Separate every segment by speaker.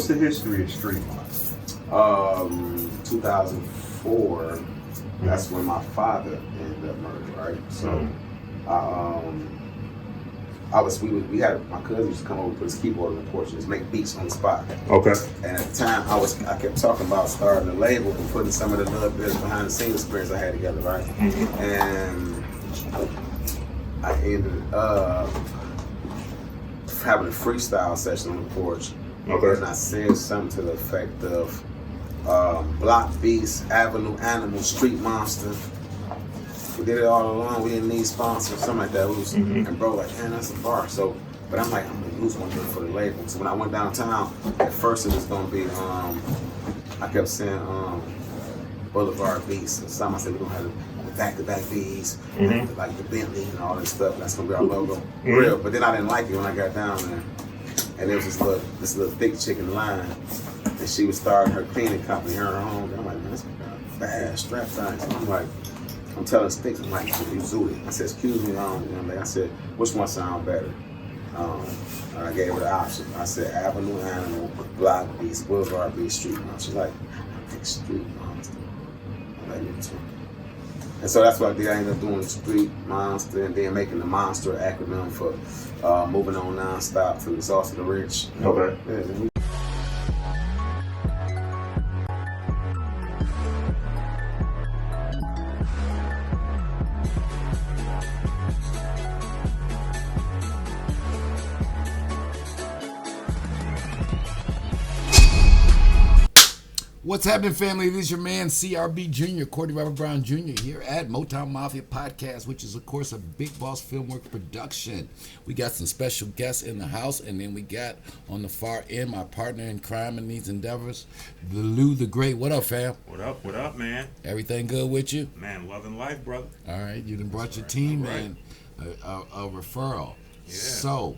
Speaker 1: the history of Street Monster?
Speaker 2: 2004. That's when my father ended up murdered, right? So, we had my cousin used to come over, put his keyboard on the porch, and just make beats on the spot.
Speaker 1: Okay.
Speaker 2: And at the time, I kept talking about starting a label and putting some of the little bits behind the scenes experience I had together, right? And I ended up having a freestyle session on the porch.
Speaker 1: Okay.
Speaker 2: And I said something to the effect of Block Beast, Avenue Animal, Street Monster. We did it all along. We didn't need sponsors, something like that. And bro, like, man, that's a bar. So, but I'm like, I'm gonna use one for the label. So when I went downtown, at first it was gonna be, I kept saying Boulevard Beats. And some I said we're gonna have the back-to-back beats, like the Bentley and all this stuff. That's gonna be our logo, real. But then I didn't like it when I got down there. And there was this little thick chick in the line, and she was starting her cleaning company, her home. And I'm like, man, that's bad strap thing. So I'm like. I'm telling Sticks, I'm like, you Zooty. I said, excuse me, I said, which one sound better? I gave her the option. I said, Avenue Animal, Block Beast, Boulevard Beast, Street Monster. She's like, I think Street Monster. I'm like, me too. And so that's what I did. I ended up doing Street Monster and then making the Monster acronym for moving on nonstop to the Sauce of the Rich.
Speaker 1: Okay.
Speaker 2: Yeah,
Speaker 3: What's happening, family? This is your man, CRB Jr., Courtney Robert Brown Jr. here at Motown Mafia Podcast, which is, of course, a Big Boss Filmworks production. We got some special guests in the house, and then we got on the far end my partner in crime in these endeavors, the Lou the Great. What up, fam?
Speaker 4: What up, man?
Speaker 3: Everything good with you?
Speaker 4: Man, loving life, brother.
Speaker 3: All right, you done brought your team in, a referral.
Speaker 4: Yeah.
Speaker 3: So,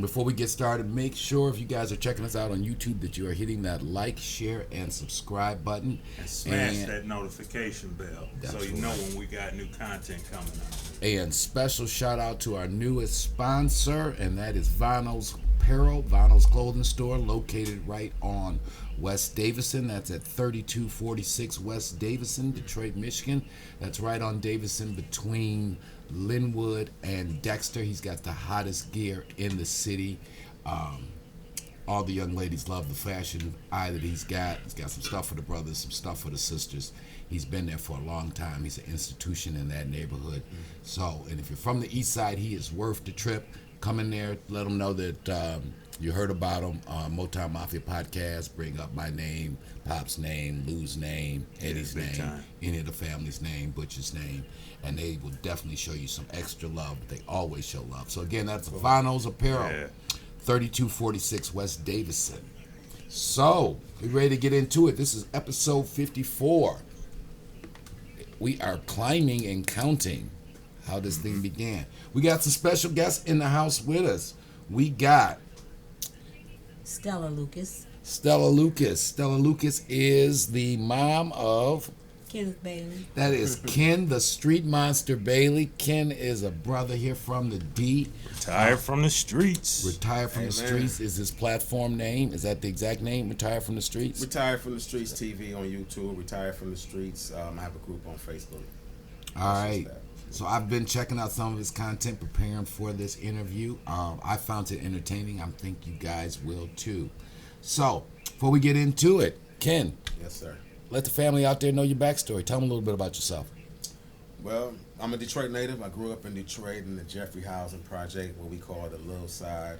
Speaker 3: before we get started, make sure if you guys are checking us out on YouTube that you are hitting that like, share, and subscribe button.
Speaker 4: And smash that notification bell so you know when we got new content coming out.
Speaker 3: And special shout out to our newest sponsor, and that is Vinyls Apparel, Vinyls Clothing Store, located right on West Davison. That's at 3246 West Davison, Detroit, Michigan. That's right on Davison between Linwood and Dexter. He's got the hottest gear in the city. All the young ladies love the fashion eye that he's got. He's got some stuff for the brothers, some stuff for the sisters. He's been there for a long time. He's an institution in that neighborhood. So, and if you're from the east side, he is worth the trip. Come in there, let them know that you heard about him on Motown Mafia Podcast. Bring up my name, Pop's name, Lou's name, Eddie's name, any of the family's name, Butch's name, and they will definitely show you some extra love. They always show love. So again, that's Vinyls Apparel, 3246 West Davison. So, we ready to get into it. This is episode 54. We are climbing and counting how this thing began. We got some special guests in the house with us. We got
Speaker 5: Stella Lucas.
Speaker 3: Stella Lucas is the mom of
Speaker 5: Kenneth Bailey.
Speaker 3: That is Ken, the Street Monster Bailey. Ken is a brother here from the D.
Speaker 4: Retired from the streets.
Speaker 3: Retired from the streets is his platform name. Is that the exact name? Retired from the streets?
Speaker 2: Retired from the Streets TV on YouTube. Retired from the Streets. I have a group on Facebook.
Speaker 3: All right. So I've been checking out some of his content, preparing for this interview. I found it entertaining. I think you guys will too. So before we get into it, Ken.
Speaker 2: Yes, sir.
Speaker 3: Let the family out there know your backstory. Tell them a little bit about yourself.
Speaker 2: Well, I'm a Detroit native. I grew up in Detroit in the Jeffries housing project, what we call the Little Side,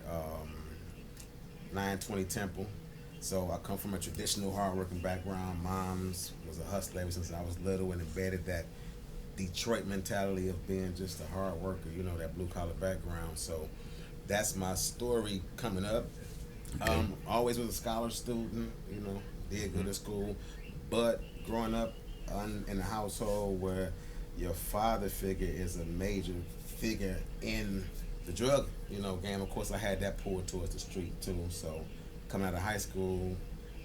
Speaker 2: 920 Temple. So I come from a traditional hardworking background. Mom's was a hustler ever since I was little and embedded that Detroit mentality of being just a hard worker, you know, that blue collar background. So that's my story coming up. Okay. Always was a scholar student, you know, did good at school. But growing up in a household where your father figure is a major figure in the drug, you know, game, of course I had that pulled towards the street too. So coming out of high school,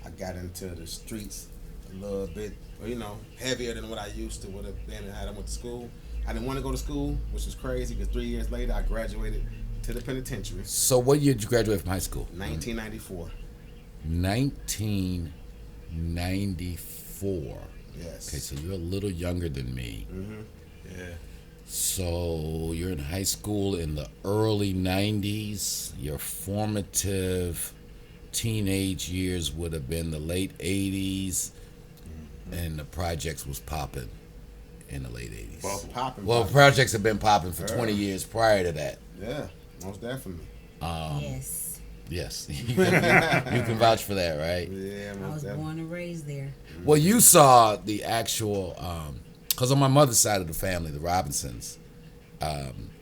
Speaker 2: I got into the streets a little bit, you know, heavier than what I used to would have been had I went to school. I didn't want to go to school, which was crazy because 3 years later I graduated to the penitentiary.
Speaker 3: So what year did you graduate from high school?
Speaker 2: 1994.
Speaker 3: 1994.
Speaker 2: Yes.
Speaker 3: Okay, so you're a little younger than me.
Speaker 2: Mm-hmm.
Speaker 4: Yeah.
Speaker 3: So you're in high school in the early 90s. Your formative teenage years would have been the late 80s, and the projects was popping in the late 80s.
Speaker 2: Popping.
Speaker 3: Well, projects have been popping for 20 years prior to that.
Speaker 2: Yeah, most definitely.
Speaker 5: Yes.
Speaker 3: Yes, you can vouch for that, right?
Speaker 2: Yeah,
Speaker 5: I
Speaker 2: most
Speaker 5: was
Speaker 2: definitely.
Speaker 5: born and raised there.
Speaker 3: Well, you saw the actual, because on my mother's side of the family, the Robinsons,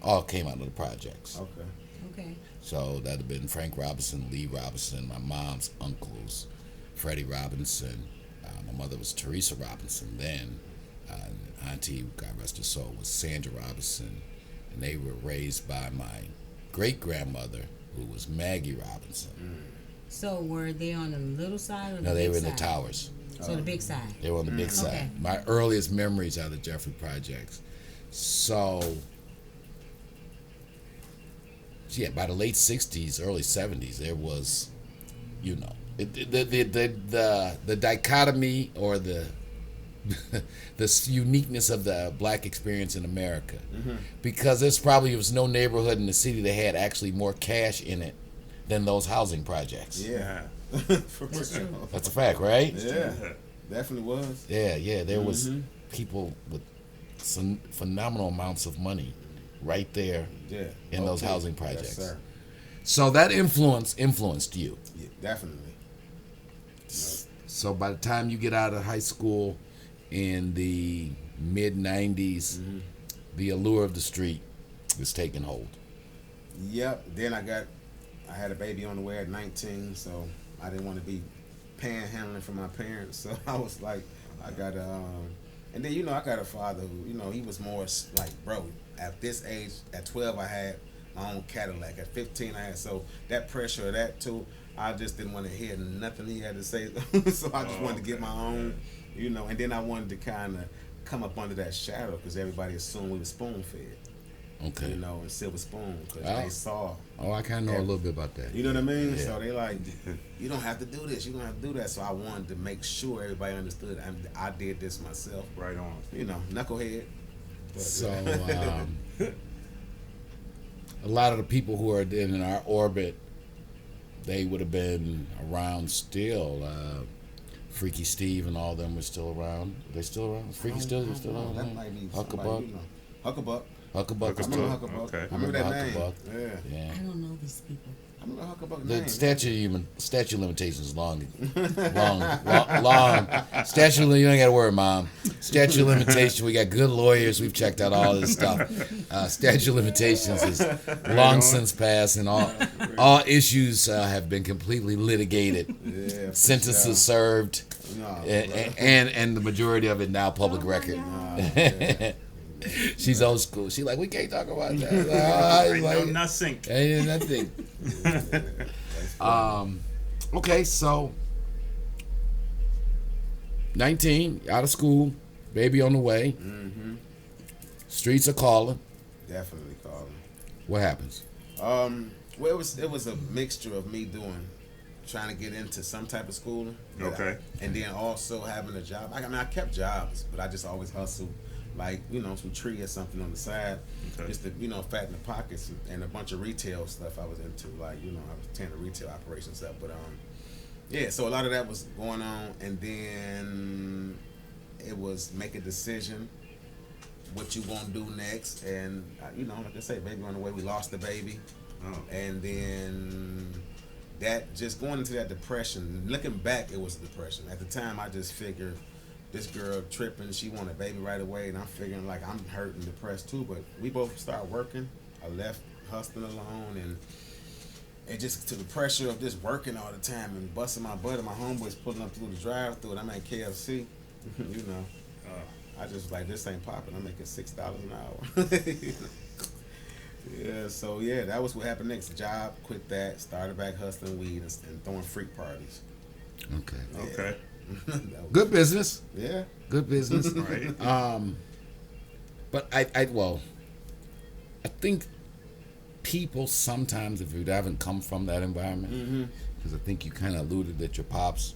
Speaker 3: all came out of the projects.
Speaker 2: Okay.
Speaker 5: Okay.
Speaker 3: So that'd have been Frank Robinson, Lee Robinson, my mom's uncles, Freddie Robinson. My mother was Teresa Robinson then. Auntie, God rest her soul, was Sandra Robinson. And they were raised by my great-grandmother, who was Maggie Robinson.
Speaker 5: So were they on the little side or the
Speaker 3: No,
Speaker 5: big
Speaker 3: they were in
Speaker 5: side?
Speaker 3: the towers.
Speaker 5: So the big side.
Speaker 3: They were on the big side.
Speaker 5: Okay.
Speaker 3: My earliest memories are the Jeffrey projects. So, yeah, by the late '60s, early '70s, there was, the dichotomy or the uniqueness of the black experience in America, because there probably was no neighborhood in the city that had actually more cash in it than those housing projects.
Speaker 2: Yeah. For
Speaker 5: That's
Speaker 2: real.
Speaker 5: true.
Speaker 3: That's a fact, right?
Speaker 2: Yeah, definitely was.
Speaker 3: Yeah. There was people with some phenomenal amounts of money right there
Speaker 2: Yeah.
Speaker 3: in those
Speaker 2: Okay.
Speaker 3: housing projects.
Speaker 2: Yes, sir.
Speaker 3: So that influenced you.
Speaker 2: Yeah, definitely.
Speaker 3: So by the time you get out of high school in the mid '90s, the allure of the street was taking hold.
Speaker 2: Yep. Then I had a baby on the way at 19, so I didn't want to be panhandling for my parents. So I was like, and then I got a father who he was more like, bro, at this age, at 12 I had my own Cadillac. At 15 I had, so that pressure of that too, I just didn't want to hear nothing he had to say. So I just wanted to get my own, and then I wanted to kind of come up under that shadow because everybody assumed we were spoon fed.
Speaker 3: Okay.
Speaker 2: And silver spoon because they saw.
Speaker 3: Oh, I kind of know a little bit about that.
Speaker 2: You know what I mean?
Speaker 3: Yeah.
Speaker 2: So they like, you don't have to do this. You don't have to do that. So I wanted to make sure everybody understood. I did this myself.
Speaker 4: Right on.
Speaker 2: Knucklehead. But,
Speaker 3: So a lot of the people who are in our orbit, they would have been around still. Freaky Steve and all them were still around. Are they still around? Freaky Steve is still
Speaker 2: that
Speaker 3: around?
Speaker 2: might be
Speaker 3: Huckabuck?
Speaker 2: Huckabuck.
Speaker 3: Huckabuck is
Speaker 2: I
Speaker 3: still.
Speaker 2: remember Huckabuck.
Speaker 4: Okay.
Speaker 2: I remember that
Speaker 3: Huckabuck.
Speaker 2: name. Yeah.
Speaker 3: Yeah.
Speaker 5: I don't know these people.
Speaker 2: I remember Huckabuck
Speaker 3: The
Speaker 2: name.
Speaker 3: statute of limitations is long. Statute of, you ain't got to worry, Mom. Statute of limitations, we got good lawyers. We've checked out all this stuff. Statute of limitations is long since passed, and all issues have been completely litigated.
Speaker 2: Yeah.
Speaker 3: Sentences served,
Speaker 2: No,
Speaker 3: and the majority of it now public record.
Speaker 2: yeah.
Speaker 3: She's old school. She like, we can't talk about that.
Speaker 4: Ain't no nothing.
Speaker 3: Ain't nothing. Okay, so 19, out of school, baby on the way. Streets are calling.
Speaker 2: Definitely calling.
Speaker 3: What happens?
Speaker 2: Well, it was a mixture of me trying to get into some type of schooling.
Speaker 4: Okay.
Speaker 2: And then also having a job. I kept jobs, but I just always hustled, like, some tree or something on the side,
Speaker 4: Okay.
Speaker 2: just to, fatten the pockets, and a bunch of retail stuff I was into, like, I was tearing the retail operation stuff. But, yeah, so a lot of that was going on, and then it was make a decision what you gonna do next, and, like I say, baby on the way, we lost the baby.
Speaker 4: Oh.
Speaker 2: And then that, just going into that depression, looking back, it was a depression. At the time, I just figured this girl tripping, she wanted a baby right away, and I'm figuring like I'm hurt and depressed too, but we both started working. I left hustling alone, and it just, to the pressure of just working all the time and busting my butt, and my homeboys pulling up through the drive-through, and I'm at KFC, I just like, this ain't popping. I'm making $6 an hour. Yeah, so yeah, that was what happened next. Job, quit that, started back hustling weed and throwing freak parties.
Speaker 3: Okay.
Speaker 4: Okay.
Speaker 3: Good business.
Speaker 2: Yeah.
Speaker 3: Good business.
Speaker 4: Right.
Speaker 3: But I think people sometimes, if you haven't come from that environment, because I think you kind of alluded that your pops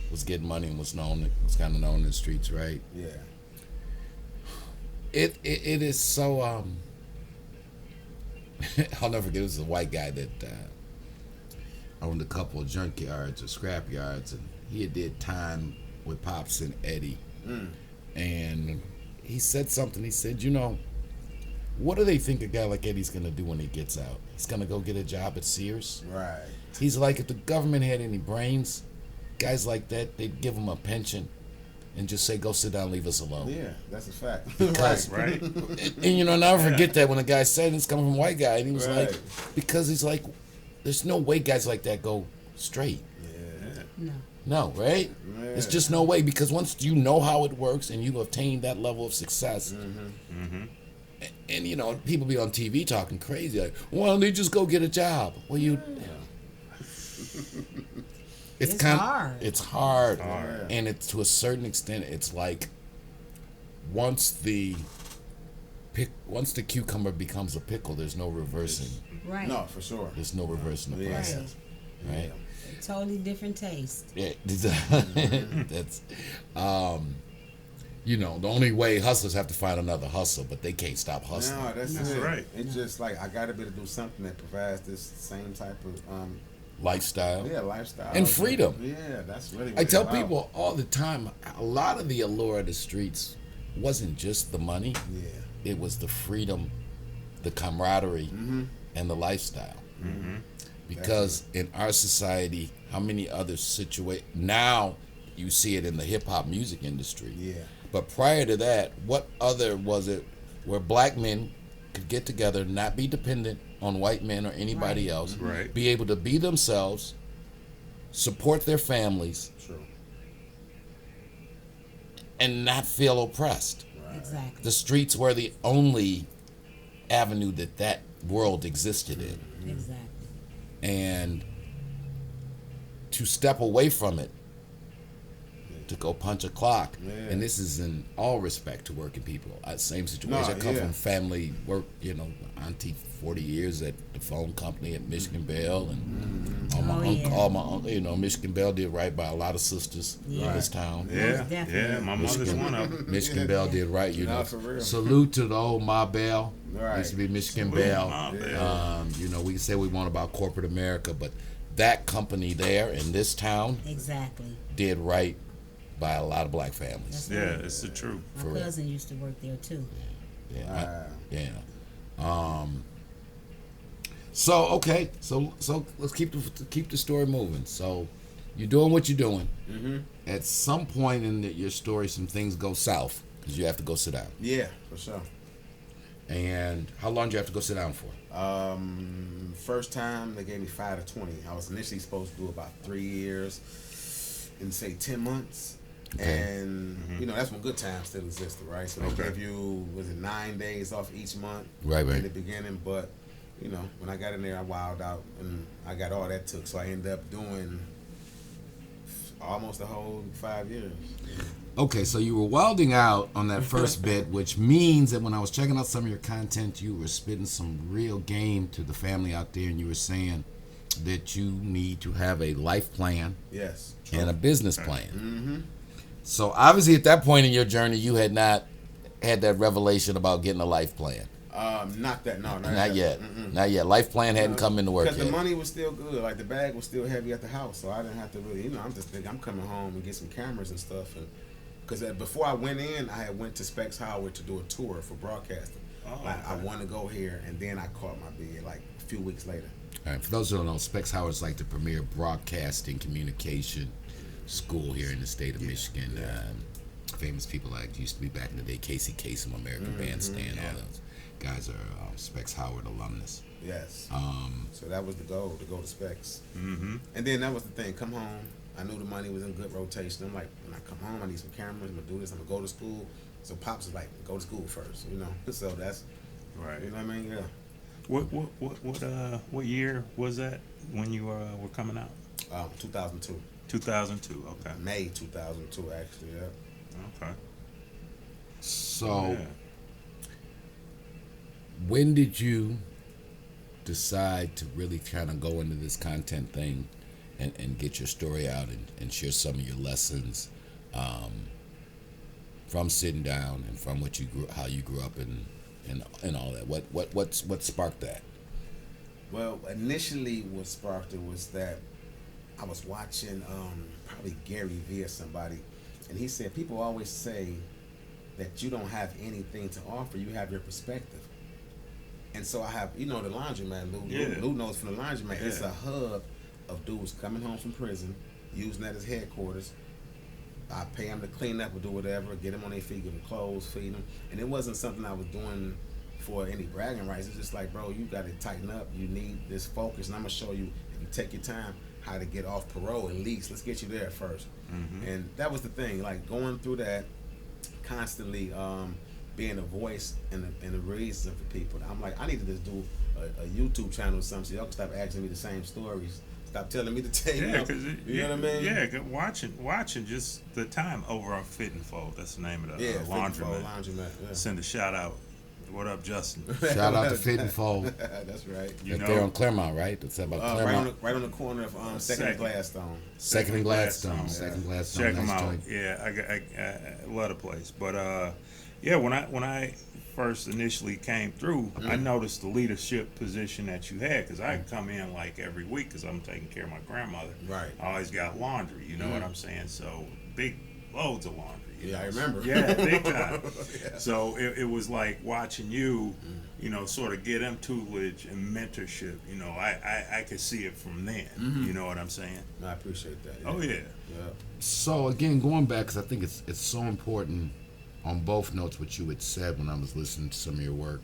Speaker 3: was getting money and was kind of known in the streets, right?
Speaker 2: Yeah.
Speaker 3: It is so. I'll never forget. It was a white guy that owned a couple of junkyards or scrap yards, and he did time with Pops and Eddie. And he said something. He said, you know, what do they think a guy like Eddie's gonna do when he gets out? He's gonna go get a job at Sears?
Speaker 2: Right.
Speaker 3: He's like, if the government had any brains, guys like that, they'd give him a pension and just say, go sit down, leave us alone.
Speaker 2: Yeah, that's a fact.
Speaker 3: Because,
Speaker 4: Right.
Speaker 3: and you know, I'll never forget that when a guy said it's coming from a white guy, and he was
Speaker 2: Right.
Speaker 3: like, because he's like, there's no way guys like that go straight.
Speaker 2: Yeah.
Speaker 5: No.
Speaker 3: No, right?
Speaker 2: Yeah.
Speaker 3: It's just no way, because once you know how it works and you've attained that level of success, and you know, people be on TV talking crazy, like, why don't they just go get a job? Well,
Speaker 5: It's hard.
Speaker 3: It's hard.
Speaker 2: Hard.
Speaker 3: And it's, to a certain extent, it's like once the cucumber becomes a pickle, there's no reversing.
Speaker 5: Right.
Speaker 2: No, for sure.
Speaker 3: There's no reversing the
Speaker 2: Yeah.
Speaker 3: process. Right?
Speaker 5: Totally different taste.
Speaker 3: Yeah. That's you know, the only way hustlers have to find another hustle, but they can't stop hustling.
Speaker 2: No, that's
Speaker 4: That's
Speaker 2: it.
Speaker 4: right.
Speaker 2: It's just like I gotta be able to do something that provides this same type of
Speaker 3: Lifestyle.
Speaker 2: lifestyle
Speaker 3: And freedom.
Speaker 2: Yeah, that's really. What
Speaker 3: I
Speaker 2: it's
Speaker 3: tell
Speaker 2: about.
Speaker 3: people all the time, a lot of the allure of the streets wasn't just the money.
Speaker 2: Yeah.
Speaker 3: It was the freedom, the camaraderie, and the lifestyle. Because in our society, how many other now you see it in the hip hop music industry.
Speaker 2: Yeah.
Speaker 3: But prior to that, what other was it where black men could get together, not be dependent on white men or anybody
Speaker 5: Right.
Speaker 3: else,
Speaker 4: Right.
Speaker 3: be able to be themselves, support their families,
Speaker 2: True.
Speaker 3: and not feel oppressed?
Speaker 5: Exactly.
Speaker 3: The streets were the only avenue that world existed in.
Speaker 5: Exactly.
Speaker 3: And to step away from it, to go punch a clock,
Speaker 2: Yeah.
Speaker 3: and this is in all respect to working people. Same situation.
Speaker 2: No,
Speaker 3: I come
Speaker 2: yeah.
Speaker 3: from family work, you know, auntie 40 years at the phone company at Michigan Bell, and all my uncle, you know, Michigan Bell did right by a lot of sisters in
Speaker 5: Yeah.
Speaker 3: this town.
Speaker 4: Yeah,
Speaker 5: definitely.
Speaker 4: yeah, my mother's one of them.
Speaker 3: Michigan Bell did right, you
Speaker 2: Nah,
Speaker 3: know.
Speaker 2: for real.
Speaker 3: Salute to the old Ma Bell.
Speaker 2: Right.
Speaker 3: Used to be Michigan
Speaker 4: Salute
Speaker 3: Bell.
Speaker 4: Ma Bell.
Speaker 3: You know, we can say we want about corporate America, but that company there in this town
Speaker 5: Exactly.
Speaker 3: did right by a lot of black families.
Speaker 5: That's
Speaker 4: Yeah,
Speaker 5: right.
Speaker 4: it's the truth.
Speaker 5: My
Speaker 3: For real.
Speaker 5: cousin used to work there too.
Speaker 3: Yeah.
Speaker 2: Wow.
Speaker 3: So okay, so let's keep the story moving. So you're doing what you're doing. At some point in your story, some things go south because you have to go sit down.
Speaker 2: Yeah, for sure.
Speaker 3: And how long do you have to go sit down for?
Speaker 2: First time they gave me 5 to 20. I was initially supposed to do about 3 years and say 10 months.
Speaker 3: Okay.
Speaker 2: And you know, that's when good times still existed, right? So they
Speaker 4: Okay.
Speaker 2: give you 9 days off each month
Speaker 3: Right.
Speaker 2: in the beginning, but you know, when I got in there I wilded out and I got all that took, so I ended up doing almost the whole 5 years.
Speaker 3: Okay, so you were wilding out on that first bit, which means that when I was checking out some of your content, you were spitting some real game to the family out there, and you were saying that you need to have a life plan
Speaker 2: Yes.
Speaker 3: and a business plan. So obviously at that point in your journey, you had not had that revelation about getting a life plan.
Speaker 2: Not that, no,
Speaker 3: Not yet.
Speaker 2: Mm-mm.
Speaker 3: Not yet. Life plan hadn't come into work
Speaker 2: Because
Speaker 3: yet.
Speaker 2: the money was still good. Like the bag was still heavy at the house, so I didn't have to really, you know, I'm just thinking I'm coming home and get some cameras and stuff. And because before I went in, I had went to Specs Howard to do a tour for broadcasting.
Speaker 4: Oh,
Speaker 2: Like I
Speaker 4: okay.
Speaker 2: want to go here, and then I caught my bid like a few weeks later.
Speaker 3: All right, for those who don't know, Specs Howard's like the premier broadcasting communication school here in the state of Michigan. Famous people like used to be back in the day, Casey Kasem, American Bandstand, all those guys are Specs Howard alumnus.
Speaker 2: Yes. So that was the goal, to go to Specs.
Speaker 4: Mm-hmm.
Speaker 2: And then that was the thing. Come home. I knew the money was in good rotation. I'm like, when I come home, I need some cameras. I'm gonna do this. I'm gonna go to school. So Pops was like, go to school first, you know. So that's
Speaker 4: Right.
Speaker 2: you know what I mean? Yeah.
Speaker 4: What year was that when you were coming out?
Speaker 2: 2002.
Speaker 4: 2002. Okay.
Speaker 2: May 2002, actually. Yeah.
Speaker 4: Okay.
Speaker 3: So
Speaker 4: Yeah.
Speaker 3: when did you decide to really kind of go into this content thing and get your story out and share some of your lessons from sitting down and from what you grew, how you grew up and all that? What sparked that?
Speaker 2: Well, initially what sparked it was that I was watching probably Gary Vee or somebody, and he said people always say that you don't have anything to offer, you have your perspective. And so I have, the laundromat, Lou knows from the laundromat, it's a hub of dudes coming home from prison, using that as headquarters. I pay them to clean up or do whatever, get them on their feet, give them clothes, feed them. And it wasn't something I was doing for any bragging rights. It's just like, bro, you got to tighten up. You need this focus. And I'm going to show you, if you take your time, how to get off parole at least. Let's get you there first. Mm-hmm. And that was the thing, like going through that, constantly being a voice and a reason for people. I'm like, I need to just do a YouTube channel or something so y'all can stop asking me the same stories. Stop telling me to tell you.
Speaker 4: Yeah, because
Speaker 2: you know what I mean?
Speaker 4: Yeah, watching just the time over on Fit and Fold. That's the name of the laundromat.
Speaker 2: Yeah.
Speaker 4: Send a shout out. What up, Justin?
Speaker 3: Shout out to Fit and Fold.
Speaker 2: That's right.
Speaker 3: They're on Claremont, right? That's about Claremont.
Speaker 2: Right on the corner of Second and Gladstone.
Speaker 3: Second and Gladstone.
Speaker 4: Check them out. Yeah, I love the place. But when I first initially came through, I noticed the leadership position that you had, because I come in like every week because I'm taking care of my grandmother.
Speaker 2: Right.
Speaker 4: I always got laundry. You know what I'm saying? So big loads of laundry.
Speaker 2: I remember.
Speaker 4: Yeah, big time. So it was like watching you, sort of get them tutelage and mentorship. I could see it from then. You know what I'm saying?
Speaker 2: I appreciate that.
Speaker 4: Oh, yeah.
Speaker 3: So, again, going back, because I think it's so important on both notes what you had said when I was listening to some of your work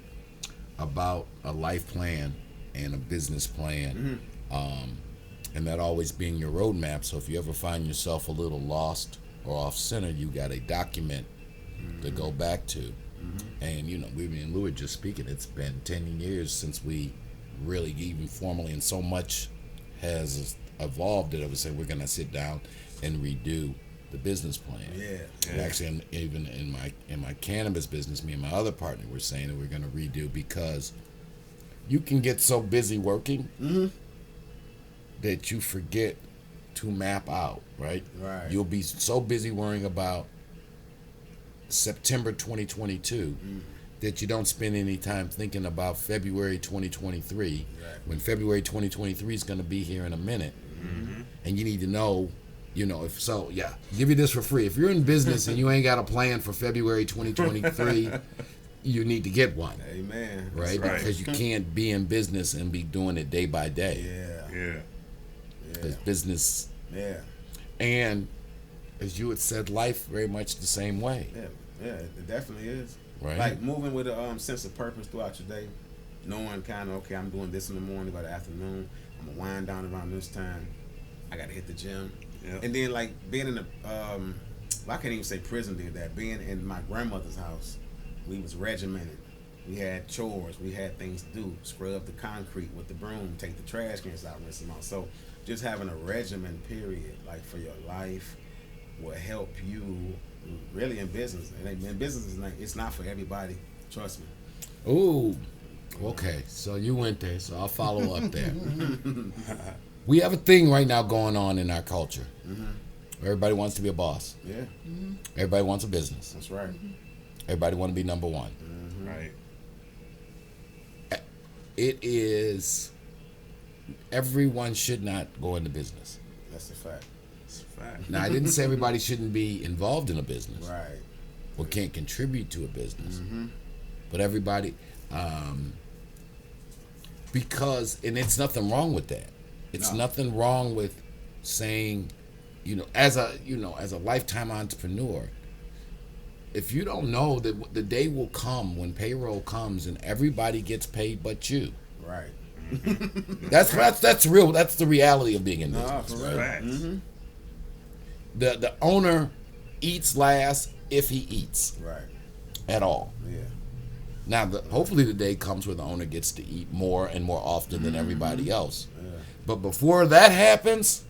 Speaker 3: about a life plan and a business plan, and that always being your roadmap. So if you ever find yourself a little lost or off center, you got a document to go back to. And me and Lou were just speaking, it's been 10 years since we really even formally, and so much has evolved that I would say we're gonna sit down and redo the business plan. And actually, even in my cannabis business, me and my other partner were saying that we're gonna redo, because you can get so busy working that you forget to map out, right? You'll be so busy worrying about September 2022 that you don't spend any time thinking about February 2023, when February 2023 is going to be here in a minute. And you need to know, if so, give you this for free. If you're in business and you ain't got a plan for February 2023, you need to get one.
Speaker 2: Amen.
Speaker 3: Right? Because you can't be in business and be doing it day by day. Because business, and as you had said, life very much the same way.
Speaker 2: It definitely is.
Speaker 3: Right.
Speaker 2: Like moving with a sense of purpose throughout your day, knowing kind of, okay, I'm doing this in the morning, by the afternoon, I'm gonna wind down around this time, I gotta hit the gym. And then like being in I can't even say prison did that. Being in my grandmother's house, we was regimented. We had chores, we had things to do, scrub the concrete with the broom, take the trash cans out, rinse them out. So just having a regimen, period, like for your life, will help you really in business. And in business, it's not for everybody. Trust me.
Speaker 3: Ooh, okay. So you went there, so I'll follow up there. We have a thing right now going on in our culture. Everybody wants to be a boss. Everybody wants a business.
Speaker 2: That's right.
Speaker 3: Everybody want to be number one.
Speaker 4: Right.
Speaker 3: It is, everyone should not go into business.
Speaker 2: That's a fact.
Speaker 3: Now, I didn't say everybody shouldn't be involved in a business.
Speaker 2: Right.
Speaker 3: Or can't contribute to a business. But everybody, because, and it's nothing wrong with that. It's nothing wrong with saying, as a lifetime entrepreneur, if you don't know that the day will come when payroll comes and everybody gets paid but you.
Speaker 2: Right.
Speaker 3: That's real. That's the reality of being in business.
Speaker 2: Right.
Speaker 3: The owner eats last if he eats.
Speaker 2: Right.
Speaker 3: At all.
Speaker 2: Yeah.
Speaker 3: Now, hopefully the day comes where the owner gets to eat more and more often than everybody else. But before that happens,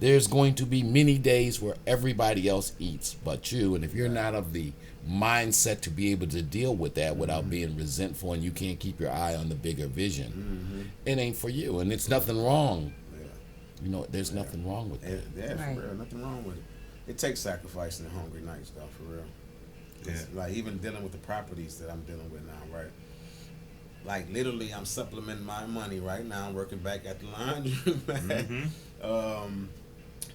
Speaker 3: there's going to be many days where everybody else eats but you. And if you're not of the mindset to be able to deal with that without being resentful, and you can't keep your eye on the bigger vision, it ain't for you. And it's nothing wrong. You know, there's nothing wrong with that.
Speaker 2: Yeah,
Speaker 5: Right.
Speaker 2: for real, nothing wrong with it. It takes sacrifice and hungry nights, though, for real.
Speaker 4: Yeah.
Speaker 2: Like, even dealing with the properties that I'm dealing with now, right? Like, literally, I'm supplementing my money right now, working back at the laundry,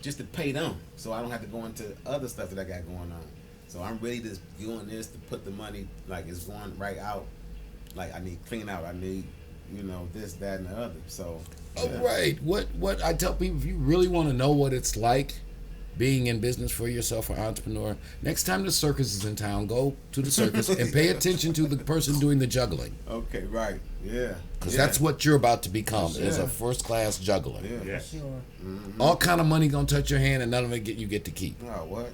Speaker 2: just to pay them, so I don't have to go into other stuff that I got going on. So I'm really just doing this to put the money, like, it's going right out. Like, I need clean out, I need, you know, this, that, and the other. So,
Speaker 3: Oh, right. What I tell people, if you really want to know what it's like being in business for yourself or entrepreneur, next time the circus is in town, go to the circus and pay attention to the person doing the juggling.
Speaker 2: okay, right, yeah.
Speaker 3: Because that's what you're about to become, is
Speaker 2: Yeah.
Speaker 3: a first-class juggler.
Speaker 2: Yeah.
Speaker 4: Yeah.
Speaker 5: For sure.
Speaker 3: All kind of money gonna touch your hand, and none of it you get to keep.
Speaker 2: Oh, what?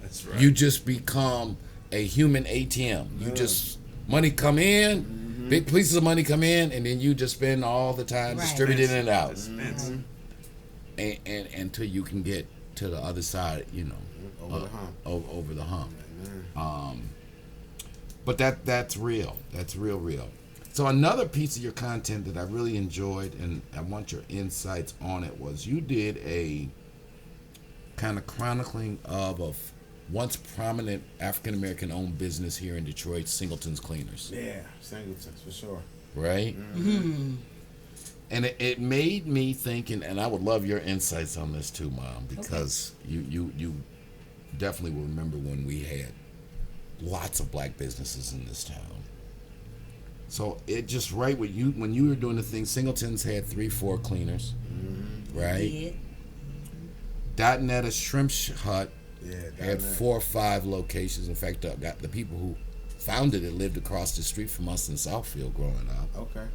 Speaker 4: That's right.
Speaker 3: You just become a human ATM. You just, money come in, big pieces of money come in, and then you just spend all the time
Speaker 5: Right.
Speaker 3: distributing it out.
Speaker 4: Expensive.
Speaker 3: And until you can get to the other side, you know,
Speaker 2: Over the hump.
Speaker 3: over the hump.
Speaker 2: Amen.
Speaker 3: But that's real. That's real. So another piece of your content that I really enjoyed, and I want your insights on it, was you did a kind of chronicling of a once prominent African American owned business here in Detroit, Singleton's Cleaners,
Speaker 2: Yeah, Singletons, for sure.
Speaker 3: right? And it made me think, and I would love your insights on this too, Mom, because you definitely will remember when we had lots of black businesses in this town. So it just right with you when you were doing the thing. Singleton's had 3-4 cleaners, right?
Speaker 5: Yeah.
Speaker 3: Dotnetta Shrimp Hut
Speaker 2: Yeah,
Speaker 3: had
Speaker 2: down there.
Speaker 3: 4 or 5 locations. In fact, got the people who founded it lived across the street from us in Southfield growing up.
Speaker 2: Okay.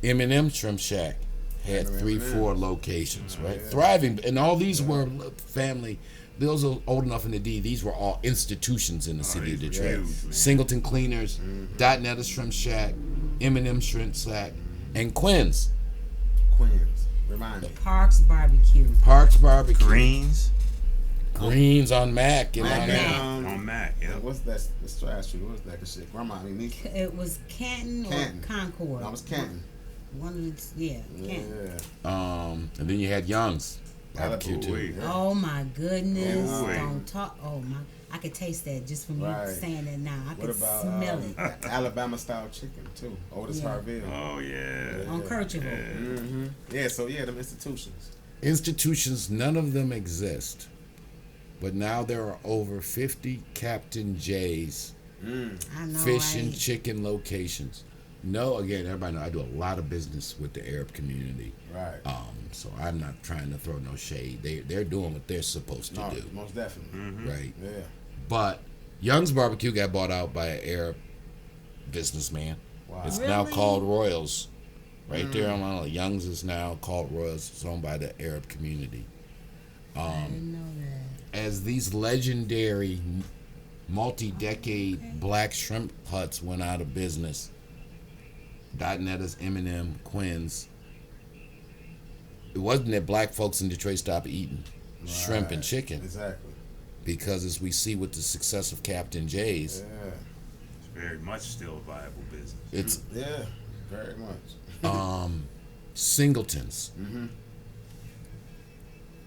Speaker 3: M&M Shrimp Shack had
Speaker 2: M&M.
Speaker 3: 3-4 locations, right? Thriving, and all these were family. Those are old enough in the D. These were all institutions in the city of
Speaker 4: these were
Speaker 3: Detroit.
Speaker 4: huge, man.
Speaker 3: Singleton Cleaners, Dotnetta Shrimp Shack, M&M Shrimp Shack, and Quinn's.
Speaker 2: Queens. Remind me.
Speaker 5: Parks Barbecue.
Speaker 3: Parks Barbecue,
Speaker 4: Greens
Speaker 3: Greens on Mac, and
Speaker 2: Mac
Speaker 3: on
Speaker 2: and,
Speaker 4: on Mac. Yeah.
Speaker 2: What's that? The Strath Street. What's that? Good shit. Grandma, I mean, me.
Speaker 5: It was Canton
Speaker 2: Canton.
Speaker 5: or Concord.
Speaker 2: I was Canton.
Speaker 5: One of the, Canton.
Speaker 2: Yeah.
Speaker 3: and then you had Young's Barbecue too.
Speaker 4: Ooh-wee.
Speaker 5: Oh my goodness!
Speaker 4: Ooh.
Speaker 5: Don't talk. Oh my! I could taste that just from
Speaker 2: Right.
Speaker 5: you saying that now. I
Speaker 2: What
Speaker 5: could
Speaker 2: about
Speaker 5: smell it
Speaker 2: Alabama style chicken too? Otis
Speaker 5: Yeah.
Speaker 2: Harville.
Speaker 4: Oh yeah.
Speaker 5: on Kercheval.
Speaker 2: Mm-hmm. Yeah. So yeah, them institutions.
Speaker 3: Institutions, none of them exist. But now there are over 50 Captain J's
Speaker 5: I know.
Speaker 3: fish and
Speaker 5: right?
Speaker 3: chicken locations. No, again, everybody know I do a lot of business with the Arab community.
Speaker 2: Right.
Speaker 3: So I'm not trying to throw no shade. They're doing what they're supposed to
Speaker 2: No,
Speaker 3: do,
Speaker 2: most definitely.
Speaker 3: right?
Speaker 2: Yeah.
Speaker 3: But Young's Barbecue got bought out by an Arab businessman.
Speaker 2: Wow.
Speaker 3: It's now
Speaker 5: Really?
Speaker 3: called Royals. Right there on Island. Young's is now called Royals. It's owned by the Arab community.
Speaker 5: I didn't know that.
Speaker 3: As these legendary multi-decade black shrimp huts went out of business, Dotnetta's, M&M, Quinn's, it wasn't that black folks in Detroit stopped eating shrimp and
Speaker 2: Right.
Speaker 3: chicken,
Speaker 2: Exactly.
Speaker 3: because as we see with the success of Captain J's,
Speaker 2: Yeah.
Speaker 4: It's very much still a viable business.
Speaker 3: it's
Speaker 2: Yeah. Very much.
Speaker 3: Singletons.
Speaker 2: Mm-hmm.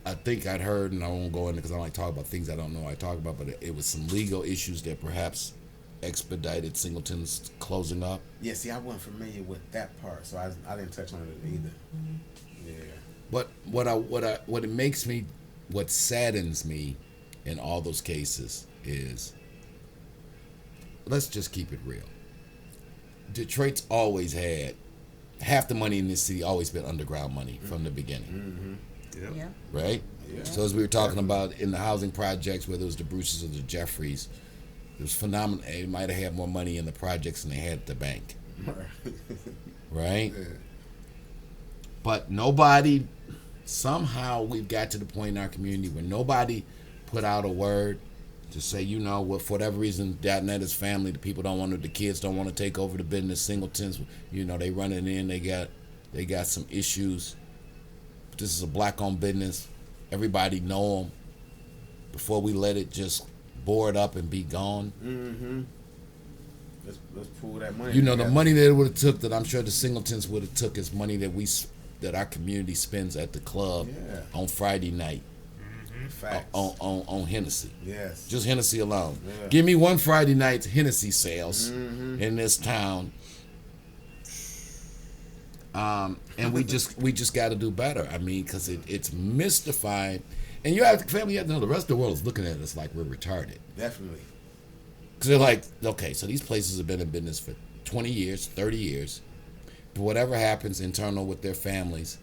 Speaker 3: I think I'd heard, and I won't go into because I don't like talk about things I don't know I talk about, but it was some legal issues that perhaps expedited Singleton's closing up.
Speaker 2: Yeah. See, I wasn't familiar with that part, so I didn't touch on it either. Yeah.
Speaker 3: But what it makes me, what saddens me in all those cases is, let's just keep it real. Detroit's always had half the money in this city always been underground money from the beginning,
Speaker 4: Yep.
Speaker 5: Yeah.
Speaker 3: right?
Speaker 2: Yeah.
Speaker 3: So as we were talking about in the housing projects, whether it was the Bruces or the Jeffries, it was phenomenal. They might have had more money in the projects than they had at the bank, right?
Speaker 2: Yeah.
Speaker 3: But nobody, somehow we've got to the point in our community where nobody put out a word to say, you know, what, for whatever reason, Dotnetta's family, the people don't want to, the kids don't want to take over the business. Singletons, you know, they run it in, they got some issues. this is a black-owned business, everybody know them before we let it just board up and be gone.
Speaker 2: Mm-hmm. Let's pull that money.
Speaker 3: You know,
Speaker 2: together.
Speaker 3: the money that it would have took, that I'm sure the Singletons would have took, is money that our community spends at the club on Friday night.
Speaker 2: Facts.
Speaker 3: On Hennessy.
Speaker 2: Yes.
Speaker 3: Just Hennessy alone.
Speaker 2: Yeah.
Speaker 3: Give me one Friday night's Hennessy sales in this town. And we just got to do better. I mean, because it's mystifying. And you have family, you have to know the rest of the world is looking at us like we're retarded.
Speaker 2: Definitely.
Speaker 3: Because they're like, okay, so these places have been in business for 20 years, 30 years. But whatever happens internal with their families,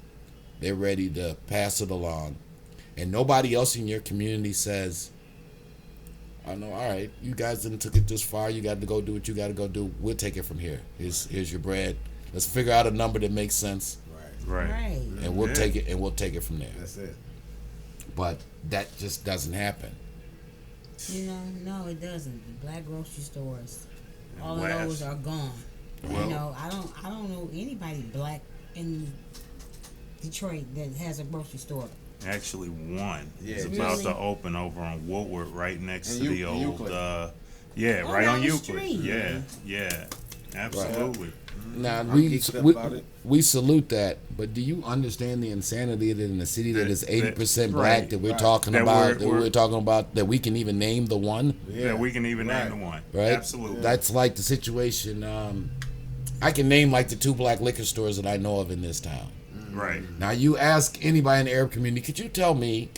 Speaker 3: they're ready to pass it along. And nobody else in your community says, "I know, all right, you guys didn't took it this far. You got to go do what you got to go do. We'll take it from here. Here's your bread. Let's figure out a number that makes sense,
Speaker 4: Right.
Speaker 3: and we'll take it. And we'll take it from there."
Speaker 2: That's it.
Speaker 3: But that just doesn't happen.
Speaker 5: You know, no, it doesn't. The black grocery stores, all
Speaker 4: West.
Speaker 5: of those are gone.
Speaker 3: Well-
Speaker 5: You know, I don't know anybody black in Detroit that has a grocery store.
Speaker 4: Actually, one.
Speaker 2: Yeah,
Speaker 4: It's
Speaker 2: just-
Speaker 4: about to open over on Woodward, right next
Speaker 2: And
Speaker 4: to the
Speaker 2: Euclid.
Speaker 4: old.
Speaker 5: Oh,
Speaker 4: right
Speaker 5: down
Speaker 4: on
Speaker 5: the
Speaker 4: Euclid.
Speaker 5: street.
Speaker 4: Yeah, absolutely.
Speaker 3: Now
Speaker 2: I'm
Speaker 3: we
Speaker 2: geeked up about it.
Speaker 3: we salute that, but do you understand the insanity that in a city that is 80% black
Speaker 4: right,
Speaker 3: that we're
Speaker 2: right.
Speaker 3: talking
Speaker 4: That
Speaker 3: about,
Speaker 4: we're-
Speaker 3: we're talking about, that we can even name the one,
Speaker 4: Yeah, we can even
Speaker 2: Right.
Speaker 4: name the one.
Speaker 3: right?
Speaker 4: Absolutely.
Speaker 3: That's like the situation. I can name like the 2 black liquor stores that I know of in this town.
Speaker 4: Right.
Speaker 3: Now you ask anybody in the Arab community, could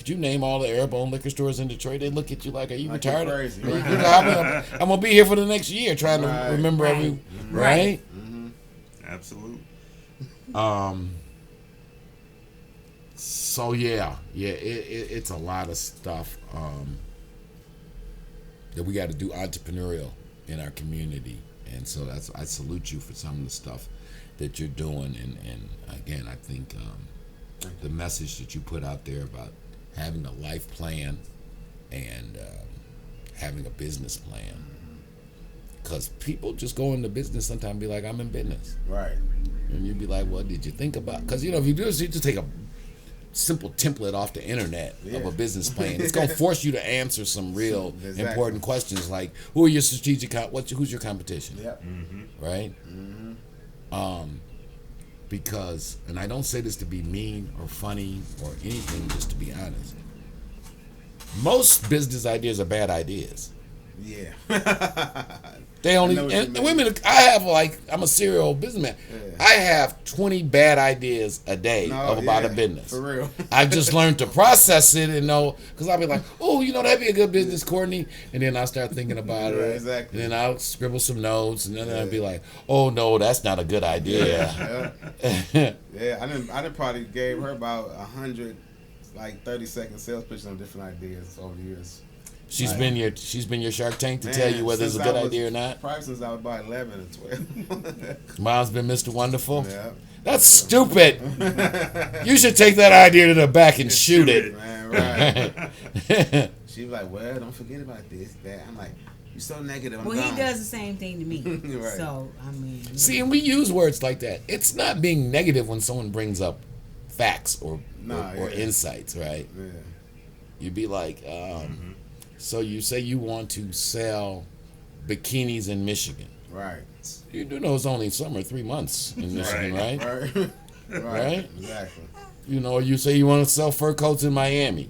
Speaker 3: you name all the Arab-owned liquor stores in Detroit? They look at you like, are you
Speaker 2: Like you're
Speaker 3: retarded?
Speaker 2: crazy.
Speaker 3: Are you-
Speaker 2: Right.
Speaker 3: I'm gonna be here for the next year trying to
Speaker 2: Right.
Speaker 3: remember every right.
Speaker 4: Absolutely.
Speaker 3: So it's a lot of stuff that we got to do entrepreneurial in our community, and so I salute you for some of the stuff that you're doing, and again, I think the message that you put out there about having a life plan and having a business plan, because people just go into business sometimes and be like, I'm in business.
Speaker 2: Right.
Speaker 3: And you'd be like, what did you think about? Because, if you do this, you just take a simple template off the internet of a business plan. It's going to force you to answer some real
Speaker 2: Exactly.
Speaker 3: important questions like, who are your strategic, who's your competition?
Speaker 2: Yep.
Speaker 3: Right? Because, and I don't say this to be mean or funny or anything, just to be honest. Most business ideas are bad ideas.
Speaker 2: Yeah.
Speaker 3: They only,
Speaker 2: I know what you
Speaker 3: and
Speaker 2: mean.
Speaker 3: women, I have I'm a serial businessman.
Speaker 2: Yeah.
Speaker 3: I have 20 bad ideas a day about a business.
Speaker 2: For real.
Speaker 3: I just learned to process it and know, because I'll be like, oh, that'd be a good business, Courtney. And then I'll start thinking about
Speaker 2: Right,
Speaker 3: it.
Speaker 2: exactly.
Speaker 3: And then I'll scribble some notes, and then I'll be like, oh, no, that's not a good idea.
Speaker 2: Yeah, I didn't probably gave her about 100, 30-second sales pitches on different ideas over the years.
Speaker 3: She's been your Shark Tank to tell you whether it's a good idea or not.
Speaker 2: Probably since I was about 11 or 12.
Speaker 3: Mom's been Mr. Wonderful.
Speaker 2: Yeah.
Speaker 3: That's stupid. You should take that idea to the back and shoot it.
Speaker 2: Man, right. She was like, well, don't forget about this, that. I'm like, you're so negative. I'm
Speaker 5: Well, he
Speaker 2: gone.
Speaker 5: does the same thing to me.
Speaker 2: Right.
Speaker 5: So, I mean.
Speaker 3: See, and we use words like that. It's not being negative when someone brings up facts or insights, right?
Speaker 2: Yeah.
Speaker 3: You'd be like, so you say you want to sell bikinis in Michigan.
Speaker 2: Right.
Speaker 3: You do know it's only summer, 3 months in Michigan, right?
Speaker 2: Right.
Speaker 3: Right?
Speaker 2: Exactly.
Speaker 3: You say you want to sell fur coats in Miami.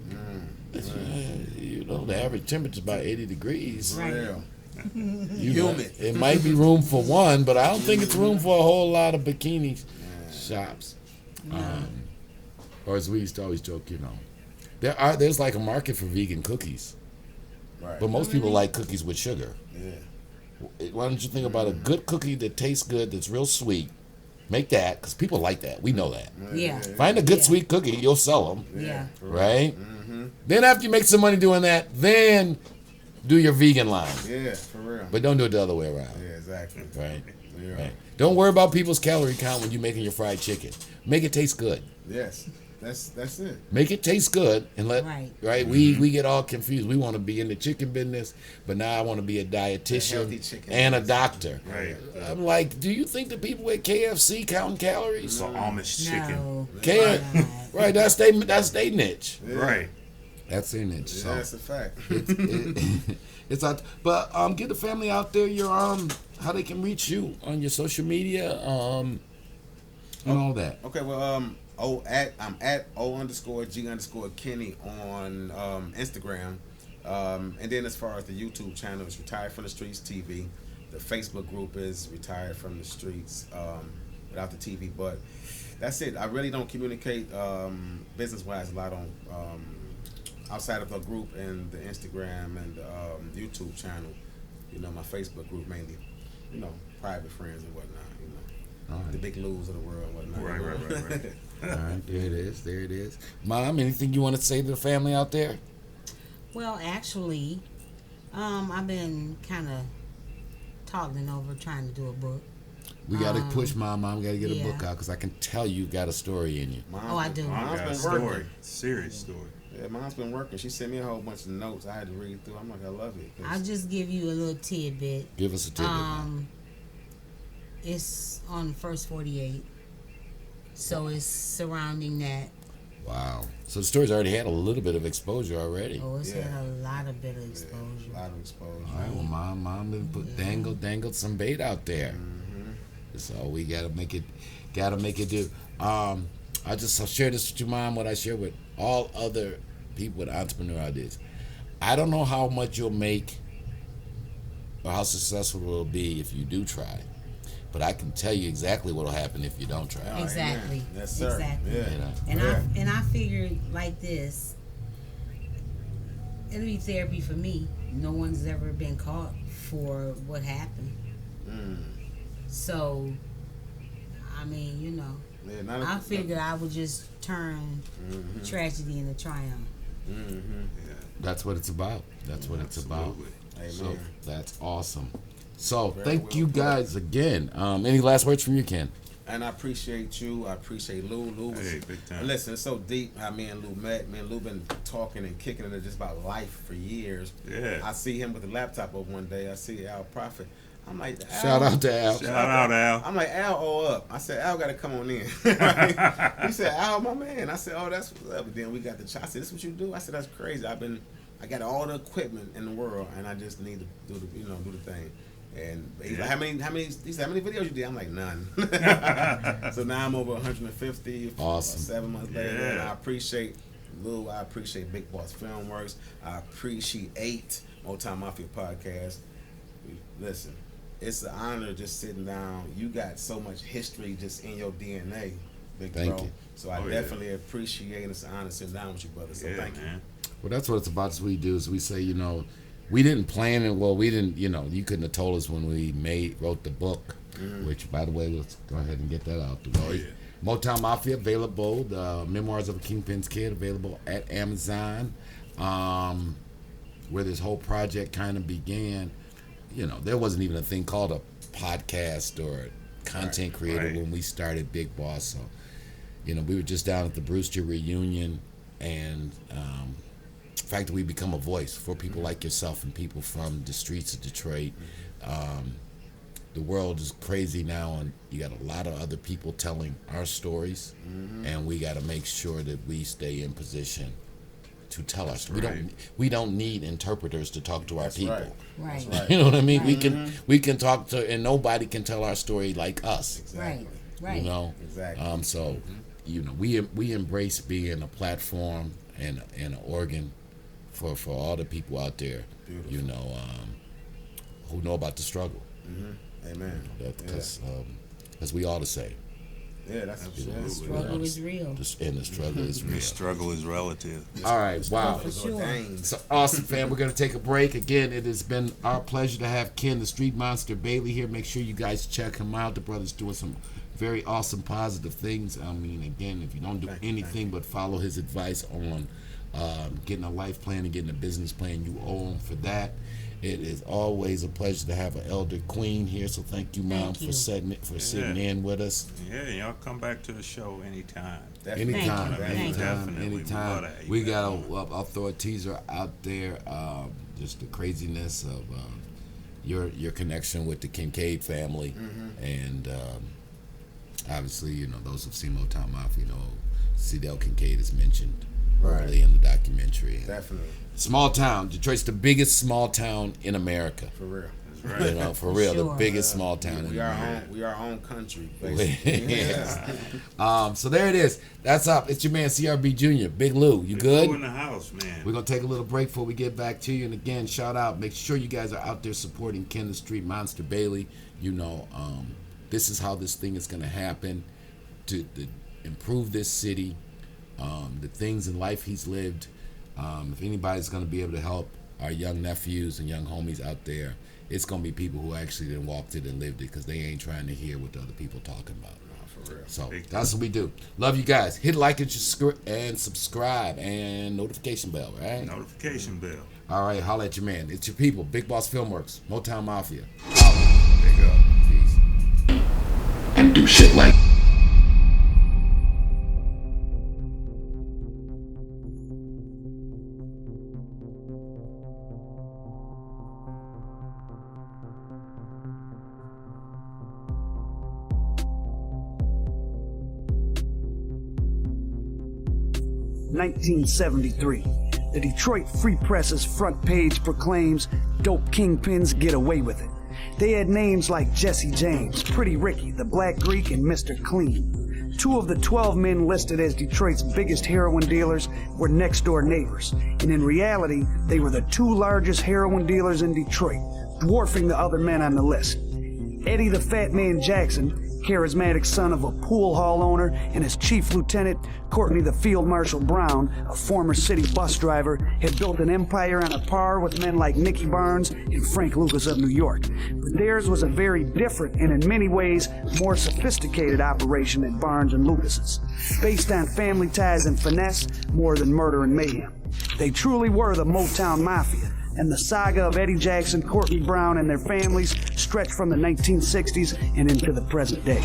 Speaker 3: The average temperature is about 80 degrees.
Speaker 2: For real.
Speaker 3: Humid. It might be room for one, but I don't think it's room for a whole lot of bikini shops. Or as we used to always joke, there's like a market for vegan cookies.
Speaker 2: Right.
Speaker 3: But most people like cookies with sugar.
Speaker 2: Yeah.
Speaker 3: Why don't you think about a good cookie that tastes good, that's real sweet? Make that, because people like that. We know that.
Speaker 5: Yeah.
Speaker 3: Find a good sweet cookie, you'll sell them.
Speaker 5: Yeah.
Speaker 3: Right? Then after you make some money doing that, then do your vegan line.
Speaker 2: Yeah, for real.
Speaker 3: But don't do it the other way around.
Speaker 2: Yeah, exactly.
Speaker 3: Right?
Speaker 2: Yeah.
Speaker 3: Right. Don't worry about people's calorie count when you're making your fried chicken. Make it taste good.
Speaker 2: Yes. That's it.
Speaker 3: Make it taste good and let
Speaker 5: Right.
Speaker 3: We get all confused. We want to be in the chicken business, but now I want to be a
Speaker 2: healthy
Speaker 3: dietitian
Speaker 2: chicken
Speaker 3: and a
Speaker 2: business.
Speaker 3: doctor.
Speaker 4: Right.
Speaker 3: I'm like, do you think the people at KFC counting calories?
Speaker 4: So Amish chicken.
Speaker 5: No.
Speaker 3: K- Right, that's they niche.
Speaker 2: Yeah.
Speaker 4: Right.
Speaker 3: That's their niche.
Speaker 2: Yeah,
Speaker 3: So
Speaker 2: that's a fact.
Speaker 3: it's out. But get the family out there. Your how they can reach you on your social media, and all that.
Speaker 2: Okay, well, I'm at O_G_Kenny on Instagram. And then as far as the YouTube channel, it's Retired from the Streets TV. The Facebook group is Retired from the Streets, without the TV. But that's it. I really don't communicate business-wise a lot on outside of the group and the Instagram and the YouTube channel. You know, my Facebook group mainly. You know, private friends and whatnot. You know,
Speaker 3: All right.
Speaker 2: the big Lou's of the world and whatnot.
Speaker 4: Right.
Speaker 3: All right, there it is. Mom, anything you want to say to the family out there?
Speaker 5: Well, actually, I've been kind of toggling over trying to do a book.
Speaker 3: We got to push Mom. We got to get a
Speaker 5: yeah.
Speaker 3: book out because I can tell you got a story in you.
Speaker 5: I do.
Speaker 4: I
Speaker 2: Mom's
Speaker 4: got a
Speaker 2: been
Speaker 4: story.
Speaker 2: working.
Speaker 4: Serious story.
Speaker 2: Yeah, Mom's been working. She sent me a whole bunch of notes I had to read through. I'm like, I love it. 'cause
Speaker 5: I'll just give you a little tidbit.
Speaker 3: Give us a tidbit. Mom.
Speaker 5: It's on the first 48. So it's surrounding that.
Speaker 3: Wow. So the story's already had a little bit of exposure already.
Speaker 5: Oh, it's
Speaker 2: Yeah.
Speaker 5: had a lot of bit of exposure.
Speaker 2: a lot of exposure.
Speaker 3: All right, well, Mom done put dangled some bait out there. So we gotta make it do. I just share this with you, Mom, what I share with all other people with entrepreneur ideas. I don't know how much you'll make or how successful it'll be if you do try. But I can tell you exactly what'll happen if you don't try.
Speaker 2: Oh,
Speaker 5: Exactly.
Speaker 2: amen. Yes, sir.
Speaker 5: Exactly.
Speaker 2: Yeah.
Speaker 3: You know?
Speaker 5: And I figured like this, it'll be therapy for me. No one's ever been caught for what happened. So, I mean, you know,
Speaker 2: Yeah, not
Speaker 5: I figured I would just turn tragedy into triumph.
Speaker 3: That's what it's about. That's what it's about.
Speaker 2: Amen.
Speaker 3: So that's awesome. So
Speaker 2: Very
Speaker 3: thank
Speaker 2: well
Speaker 3: you
Speaker 2: put.
Speaker 3: guys again. Any last words from you, Ken?
Speaker 2: And I appreciate you. I appreciate Lou. Lou was,
Speaker 4: Hey, big time.
Speaker 2: listen, it's so deep how me and Lou met. Me and Lou been talking and kicking it just about life for years.
Speaker 4: Yeah.
Speaker 2: I see him with the laptop over one day. I see Al Prophet. I'm like, Al.
Speaker 3: Shout out to Al.
Speaker 4: Shout out, Al.
Speaker 2: I'm like, Al, up. I said, Al got to come on in. He said, Al, my man. I said, oh, that's what's up. But then we got the I said, this what you do? I said, that's crazy. I got all the equipment in the world, and I just need to do the thing. And he's like, how many videos you did? I'm like, none. So now I'm over 150.
Speaker 3: Awesome.
Speaker 2: 7 months later.
Speaker 4: Yeah.
Speaker 2: And I appreciate Lou. I appreciate Big Boss Filmworks. I appreciate Motown Mafia Podcast. Listen, it's an honor just sitting down. You got so much history just in your DNA, big
Speaker 3: Thank
Speaker 2: bro.
Speaker 3: you.
Speaker 2: So I definitely appreciate it. It's an honor sitting down with you, brother. So thank you.
Speaker 3: Well, that's what it's about. Is we do is we say, we didn't plan it. Well, we didn't. You couldn't have told us when we wrote the book. Which, by the way, let's go ahead and get that out the way. Motown Mafia available. The Memoirs of a Kingpin's Kid available at Amazon. Where this whole project kind of began. There wasn't even a thing called a podcast or content creator when we started Big Boss. So, we were just down at the Brewster reunion, and the fact that we become a voice for people like yourself and people from the streets of Detroit. The world is crazy now, and you got a lot of other people telling our stories, and we got to make sure that we stay in position to tell our story. We don't need interpreters to talk to our people.
Speaker 5: Right.
Speaker 2: Right.
Speaker 3: You know what I mean? We can talk to, and nobody can tell our story like us.
Speaker 2: Exactly.
Speaker 5: Right.
Speaker 2: Exactly.
Speaker 3: So, we embrace being a platform and an organ for all the people out there.
Speaker 2: Beautiful.
Speaker 3: Who know about the struggle.
Speaker 2: Amen.
Speaker 3: Because we ought to say.
Speaker 2: Yeah, that's
Speaker 4: Absolutely.
Speaker 5: The struggle is real.
Speaker 3: And the struggle is real.
Speaker 4: The struggle is relative.
Speaker 3: All right, wow.
Speaker 5: For sure.
Speaker 3: So awesome, fam. We're going to take a break. Again, it has been our pleasure to have Ken, the Street Monster Bailey, here. Make sure you guys check him out. The brother's doing some very awesome, positive things. I mean, again, if you don't do anything but follow his advice on getting a life plan and getting a business plan, you owe him for that. It is always a pleasure to have an elder queen here. So thank you, Mom,
Speaker 5: Thank you.
Speaker 3: sitting in with us.
Speaker 4: Yeah, y'all come back to the show anytime.
Speaker 3: Anytime,
Speaker 5: Thank you.
Speaker 4: Definitely.
Speaker 3: anytime.
Speaker 4: We'd love to have
Speaker 3: We
Speaker 4: you
Speaker 3: got
Speaker 4: back
Speaker 3: I'll throw a teaser out there. Just the craziness of your connection with the Kincaid family, and obviously, those who've seen Motown Mafia know Cedell Kincaid is mentioned
Speaker 2: Right.
Speaker 3: early in the documentary.
Speaker 2: Definitely.
Speaker 3: Small town. Detroit's the biggest small town in America.
Speaker 2: For real.
Speaker 4: That's right.
Speaker 3: You know, for real,
Speaker 5: Sure.
Speaker 3: the biggest small town in
Speaker 2: We are
Speaker 3: America.
Speaker 2: our own country, basically.
Speaker 3: Yes. So there it is. That's up. It's your man CRB Jr. Big Lou. You
Speaker 4: Big
Speaker 3: good?
Speaker 4: Lou in the house, man.
Speaker 3: We're going to take a little break before we get back to you. And again, shout out. Make sure you guys are out there supporting Kenneth Street, Monster Bailey. You know, this is how this thing is going to happen to improve this city. The things in life he's lived. If anybody's going to be able to help our young nephews and young homies out there, it's going to be people who actually didn't walk it and lived it, because they ain't trying to hear what the other people talking about.
Speaker 2: For real.
Speaker 3: So that's what we do. Love you guys. Hit like and subscribe and notification bell, right?
Speaker 4: Notification bell.
Speaker 3: All right, holla at your man. It's your people. Big Boss Filmworks. Motown Mafia.
Speaker 4: Big up.
Speaker 3: Peace.
Speaker 6: And do shit like
Speaker 7: (1973). The Detroit Free Press's front page proclaims, "Dope kingpins get away with it." They had names like Jesse James, Pretty Ricky, the Black Greek, and Mr. Clean. 2 of the 12 men listed as Detroit's biggest heroin dealers were next-door neighbors, and in reality, they were the 2 largest heroin dealers in Detroit, dwarfing the other men on the list. Eddie the Fat Man Jackson, charismatic son of a pool hall owner, and his chief lieutenant, Courtney the Field Marshal Brown, a former city bus driver, had built an empire on a par with men like Nicky Barnes and Frank Lucas of New York. But theirs was a very different and in many ways more sophisticated operation than Barnes and Lucas's, based on family ties and finesse more than murder and mayhem. They truly were the Motown Mafia, and the saga of Eddie Jackson, Courtney Brown, and their families stretched from the 1960s and into the present day.